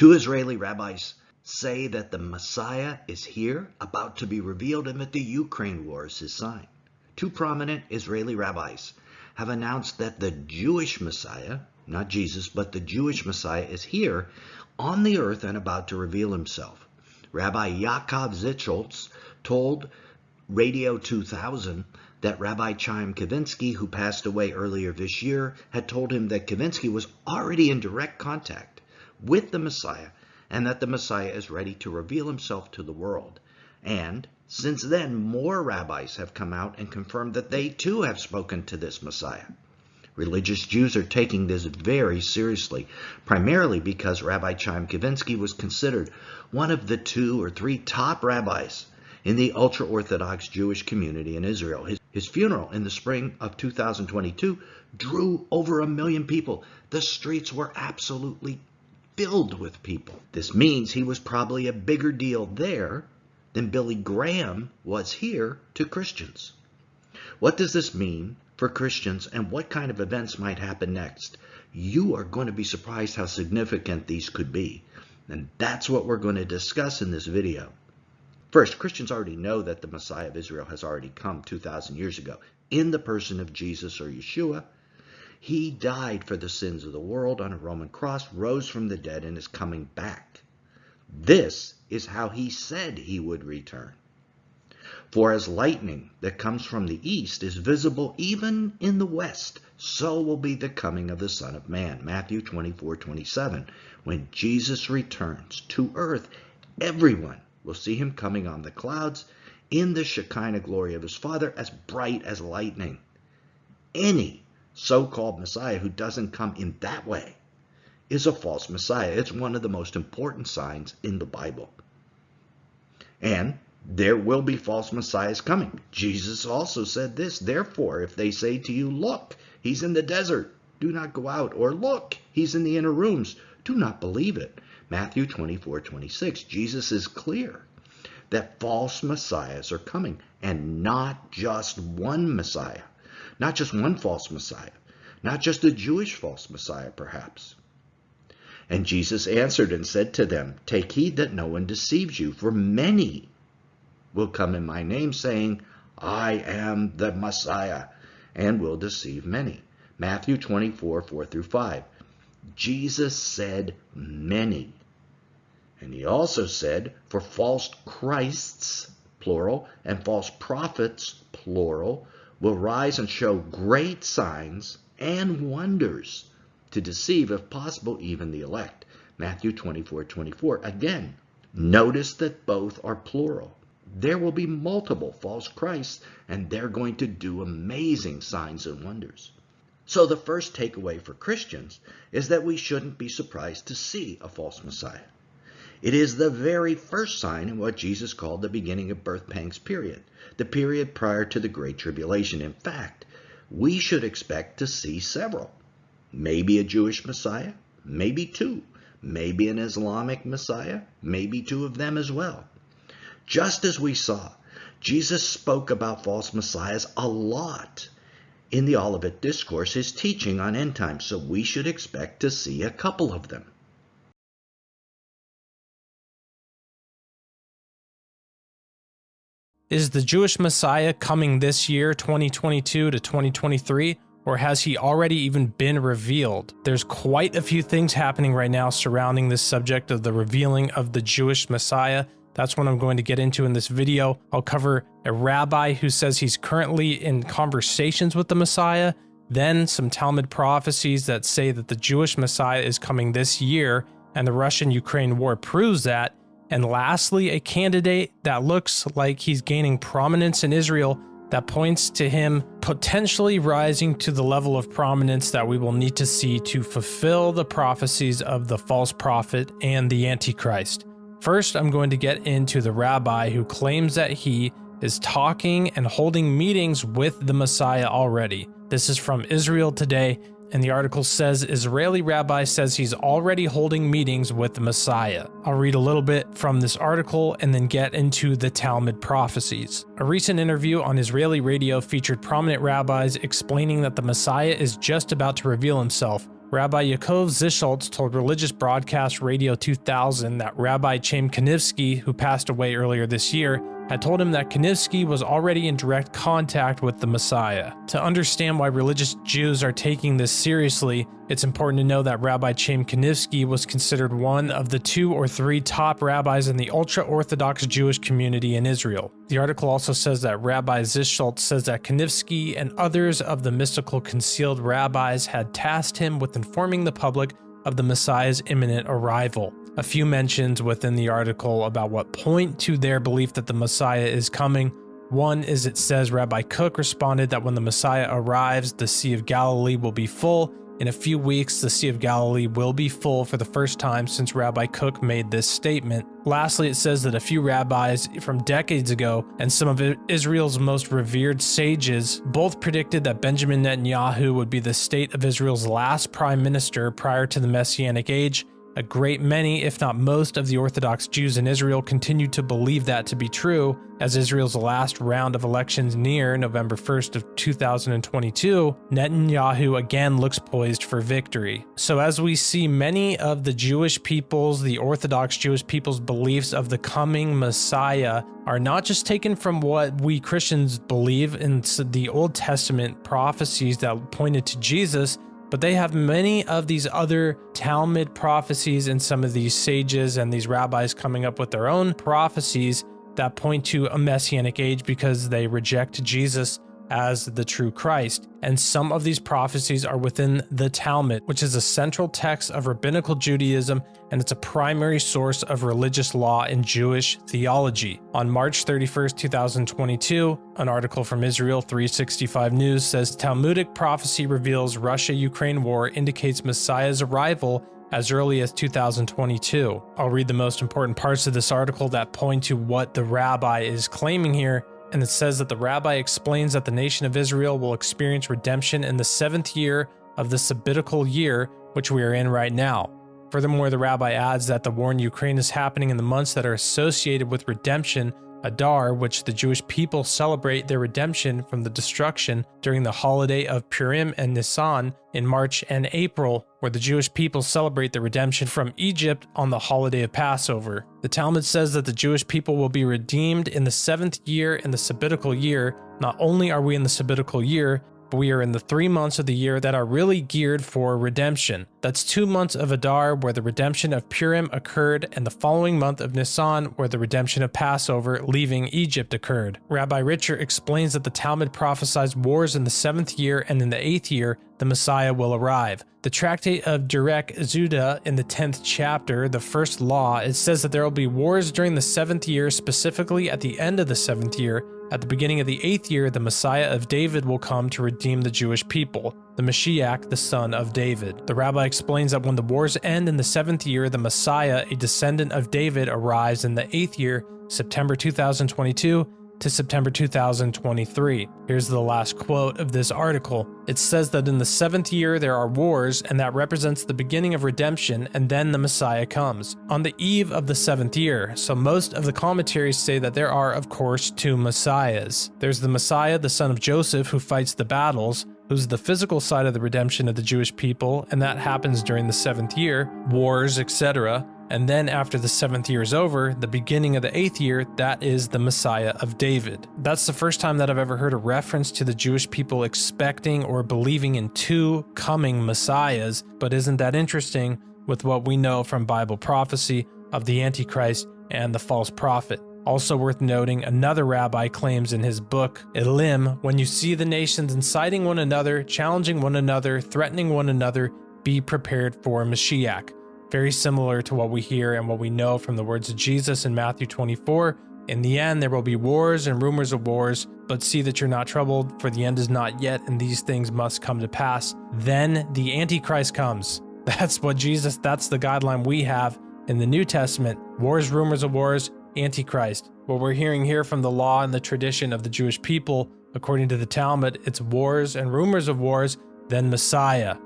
Two Israeli rabbis say that the Messiah is here, about to be revealed, and that the Ukraine war is his sign. Two prominent Israeli rabbis have announced that the Jewish Messiah, not Jesus, but the Jewish Messiah is here on the earth and about to reveal himself. Rabbi Yaakov Zitzholtz told Radio 2000 that Rabbi Chaim Kavinsky, who passed away earlier this year, had told him that Kavinsky was already in direct contact with the Messiah and that the Messiah is ready to reveal himself to the world. And since then, more rabbis have come out and confirmed that they too have spoken to this Messiah. Religious Jews are taking this very seriously, primarily because Rabbi Chaim Kavinsky was considered one of the 2 or 3 top rabbis in the ultra-Orthodox Jewish community in Israel. His funeral in the spring of 2022 drew over 1 million people. The streets were absolutely filled with people. This means he was probably a bigger deal there than Billy Graham was here to Christians. What does this mean for Christians, and what kind of events might happen next? You are going to be surprised how significant these could be. And that's what we're going to discuss in this video. First, Christians already know that the Messiah of Israel has already come 2,000 years ago in the person of Jesus, or Yeshua. He died for the sins of the world on a Roman cross, rose from the dead, and is coming back. This is how he said he would return. For as lightning that comes from the east is visible even in the west, so will be the coming of the Son of Man. Matthew 24:27. When Jesus returns to earth, everyone will see him coming on the clouds in the Shekinah glory of his Father, as bright as lightning. Any so-called Messiah who doesn't come in that way is a false Messiah. It's one of the most important signs in the Bible. And there will be false messiahs coming. Jesus also said this, therefore, if they say to you, look, he's in the desert, do not go out, or look, he's in the inner rooms, do not believe it. Matthew 24:26. Jesus is clear that false messiahs are coming, and not just one Messiah, not just one false Messiah, not just a Jewish false Messiah, perhaps. And Jesus answered and said to them, take heed that no one deceives you, for many will come in my name, saying, I am the Messiah, and will deceive many. Matthew 24:4-5. Jesus said many. And he also said, for false Christs, plural, and false prophets, plural, will rise and show great signs and wonders to deceive, if possible, even the elect. Matthew 24:24. Again, notice that both are plural. There will be multiple false Christs, and they're going to do amazing signs and wonders. So the first takeaway for Christians is that we shouldn't be surprised to see a false Messiah. It is the very first sign in what Jesus called the beginning of birth pangs period, the period prior to the Great Tribulation. In fact, we should expect to see several. Maybe a Jewish Messiah, maybe 2, maybe an Islamic Messiah, maybe 2 of them as well. Just as we saw, Jesus spoke about false messiahs a lot in the Olivet Discourse, his teaching on end times, so we should expect to see a couple of them. Is the Jewish Messiah coming this year, 2022 to 2023? Or has he already even been revealed? There's quite a few things happening right now surrounding this subject of the revealing of the Jewish Messiah. That's what I'm going to get into in this video. I'll cover a rabbi who says he's currently in conversations with the Messiah, then some Talmud prophecies that say that the Jewish Messiah is coming this year, and the Russian-Ukraine war proves that, and lastly, a candidate that looks like he's gaining prominence in Israel that points to him potentially rising to the level of prominence that we will need to see to fulfill the prophecies of the false prophet and the Antichrist. First, I'm going to get into the rabbi who claims that he is talking and holding meetings with the Messiah already. This is from Israel Today, and the article says Israeli rabbi says he's already holding meetings with the Messiah. I'll read a little bit from this article and then get into the Talmud prophecies. A recent interview on Israeli radio featured prominent rabbis explaining that the Messiah is just about to reveal himself, Rabbi Yaakov Zischultz told Religious Broadcast Radio 2000 that Rabbi Chaim Kanivsky, who passed away earlier this year, had told him that Kanivsky was already in direct contact with the Messiah. To understand why religious Jews are taking this seriously, it's important to know that Rabbi Chaim Kanivsky was considered one of the 2 or 3 top rabbis in the ultra-Orthodox Jewish community in Israel. The article also says that Rabbi Zischultz says that Kanivsky and others of the mystical concealed rabbis had tasked him with informing the public of the Messiah's imminent arrival. A few mentions within the article about what point to their belief that the Messiah is coming. One is it says Rabbi Cook responded that when the Messiah arrives, the Sea of Galilee will be full. In a few weeks, the Sea of Galilee will be full for the first time since Rabbi Cook made this statement. Lastly, it says that a few rabbis from decades ago and some of Israel's most revered sages both predicted that Benjamin Netanyahu would be the state of Israel's last prime minister prior to the Messianic age. A great many, if not most, of the Orthodox Jews in Israel continue to believe that to be true, as Israel's last round of elections near November 1st of 2022, Netanyahu again looks poised for victory. So as we see many of the Jewish people's, the Orthodox Jewish people's beliefs of the coming Messiah are not just taken from what we Christians believe in the Old Testament prophecies that pointed to Jesus, but they have many of these other Talmud prophecies and some of these sages and these rabbis coming up with their own prophecies that point to a messianic age because they reject Jesus as the true Christ. And some of these prophecies are within the Talmud, which is a central text of rabbinical Judaism, and it's a primary source of religious law in Jewish theology. On March 31st, 2022, an article from Israel 365 News says Talmudic prophecy reveals Russia-Ukraine war indicates Messiah's arrival as early as 2022. I'll read the most important parts of this article that point to what the rabbi is claiming here. And it says that the rabbi explains that the nation of Israel will experience redemption in the 7th year of the sabbatical year, which we are in right now. Furthermore, the rabbi adds that the war in Ukraine is happening in the months that are associated with redemption, Adar, which the Jewish people celebrate their redemption from the destruction during the holiday of Purim and Nisan in March and April, where the Jewish people celebrate the redemption from Egypt on the holiday of Passover. The Talmud says that the Jewish people will be redeemed in the 7th year in the sabbatical year. Not only are we in the sabbatical year, but we are in the 3 months of the year that are really geared for redemption. That's 2 months of Adar, where the redemption of Purim occurred, and the following month of Nisan, where the redemption of Passover, leaving Egypt, occurred. Rabbi Richer explains that the Talmud prophesies wars in the 7th year, and in the 8th year, the Messiah will arrive. The tractate of Derek Zuda in the 10th chapter, the first law, it says that there will be wars during the 7th year, specifically at the end of the 7th year. At the beginning of the 8th year, the Messiah of David will come to redeem the Jewish people, the Mashiach, the son of David. The rabbi explains that when the wars end in the 7th year, the Messiah, a descendant of David, arrives in the 8th year, September 2022 to September 2023. Here's the last quote of this article. It says that in the 7th year there are wars, and that represents the beginning of redemption, and then the Messiah comes on the eve of the 7th year. So most of the commentaries say that there are, of course, 2 Messiahs. There's the Messiah, the son of Joseph, who fights the battles, who's the physical side of the redemption of the Jewish people, and that happens during the 7th year, wars, etc. And then after the 7th year is over, the beginning of the 8th year, that is the Messiah of David. That's the first time that I've ever heard a reference to the Jewish people expecting or believing in 2 coming Messiahs, but isn't that interesting with what we know from Bible prophecy of the Antichrist and the false prophet? Also worth noting, another rabbi claims in his book, Elim, when you see the nations inciting one another, challenging one another, threatening one another, be prepared for Mashiach. Very similar to what we hear and what we know from the words of Jesus in Matthew 24. In the end, there will be wars and rumors of wars, but see that you're not troubled, for the end is not yet, and these things must come to pass. Then the Antichrist comes. That's the guideline we have in the New Testament. Wars, rumors of wars, Antichrist. What we're hearing here from the law and the tradition of the Jewish people, according to the Talmud, it's wars and rumors of wars, then Messiah.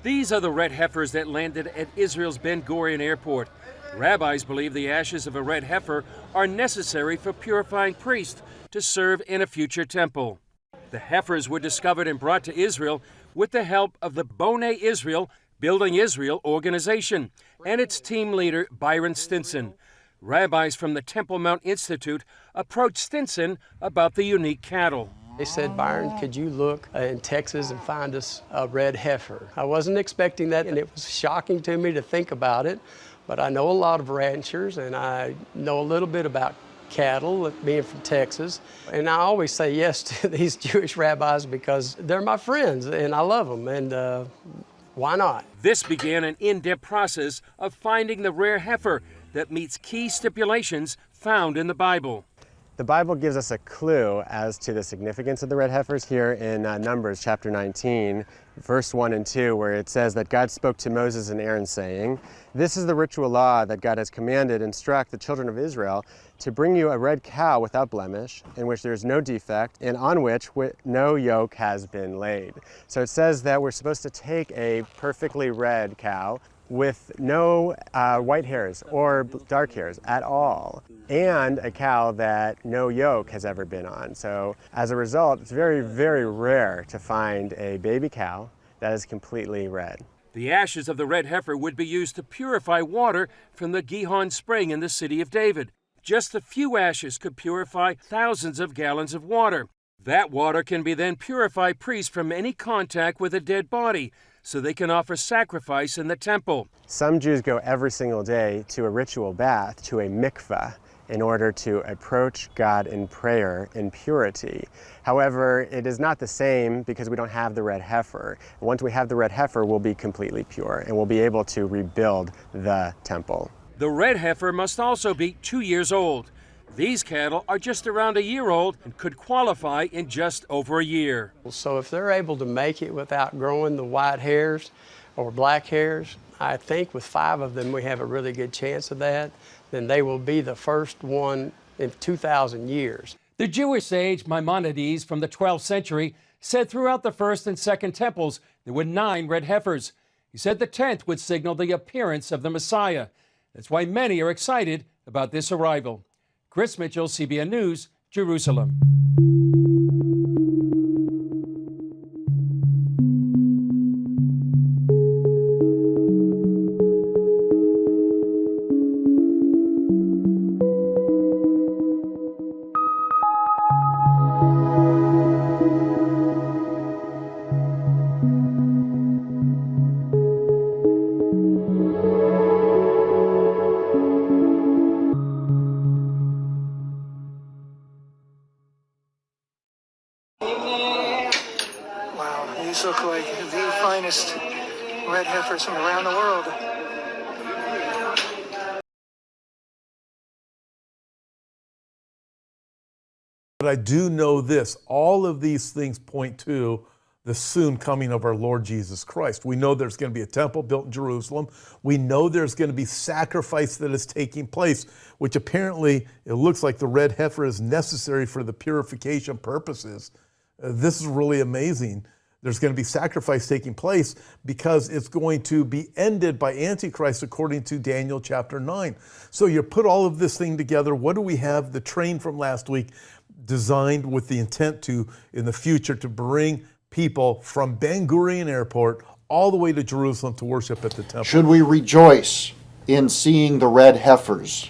These are the red heifers that landed at Israel's Ben Gurion Airport. Rabbis believe the ashes of a red heifer are necessary for purifying priests to serve in a future temple. The heifers were discovered and brought to Israel with the help of the Bonei Israel Building Israel organization and its team leader, Byron Stinson. Rabbis from the Temple Mount Institute approached Stinson about the unique cattle. They said, Byron, could you look in Texas and find us a red heifer? I wasn't expecting that, and it was shocking to me to think about it, but I know a lot of ranchers, and I know a little bit about cattle, being from Texas, and I always say yes to these Jewish rabbis because they're my friends, and I love them, and why not? This began an in-depth process of finding the rare heifer that meets key stipulations found in the Bible. The Bible gives us a clue as to the significance of the red heifers here in Numbers chapter 19, verse 1 and 2, where it says that God spoke to Moses and Aaron saying, "This is the ritual law that God has commanded, instruct the children of Israel to bring you a red cow without blemish, in which there is no defect, and on which no yoke has been laid." So it says that we're supposed to take a perfectly red cow with no white hairs or dark hairs at all, and a cow that no yoke has ever been on. So as a result, it's very, very rare to find a baby cow that is completely red. The ashes of the red heifer would be used to purify water from the Gihon spring in the city of David. Just a few ashes could purify thousands of gallons of water. That water can be then purify priests from any contact with a dead body, so they can offer sacrifice in the temple. Some Jews go every single day to a ritual bath, to a mikveh, in order to approach God in prayer in purity. However, it is not the same because we don't have the red heifer. Once we have the red heifer, we'll be completely pure and we'll be able to rebuild the temple. The red heifer must also be 2 years old. These cattle are just around a year old and could qualify in just over a year. So if they're able to make it without growing the white hairs or black hairs, I think with 5 of them we have a really good chance of that. Then they will be the first one in 2,000 years. The Jewish sage Maimonides from the 12th century said throughout the first and second temples there were 9 red heifers. He said the 10th would signal the appearance of the Messiah. That's why many are excited about this arrival. Chris Mitchell, CBN News, Jerusalem. Wow, these look like the finest red heifers from around the world. But I do know this, all of these things point to the soon coming of our Lord Jesus Christ. We know there's going to be a temple built in Jerusalem. We know there's going to be sacrifice that is taking place, which apparently it looks like the red heifer is necessary for the purification purposes. This is really amazing. There's going to be sacrifice taking place because it's going to be ended by Antichrist according to Daniel chapter 9. So you put all of this thing together. What do we have? The train from last week designed with the intent to, in the future, to bring people from Ben Gurion Airport all the way to Jerusalem to worship at the temple. Should we rejoice in seeing the red heifers?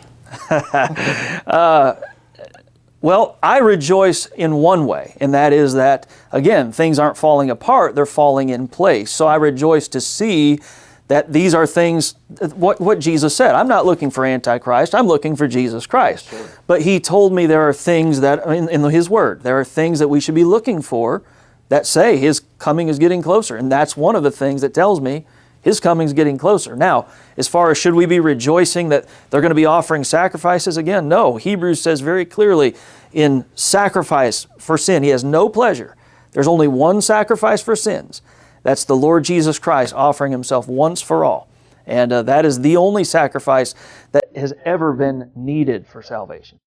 Well, I rejoice in one way, and that is that, again, things aren't falling apart, they're falling in place. So I rejoice to see that these are things, what Jesus said. I'm not looking for Antichrist, I'm looking for Jesus Christ. Sure. But He told me there are things that, in His Word, there are things that we should be looking for that say His coming is getting closer. And that's one of the things that tells me His coming is getting closer. Now, as far as should we be rejoicing that they're going to be offering sacrifices again? No. Hebrews says very clearly in sacrifice for sin, He has no pleasure. There's only one sacrifice for sins. That's the Lord Jesus Christ offering Himself once for all. And that is the only sacrifice that has ever been needed for salvation.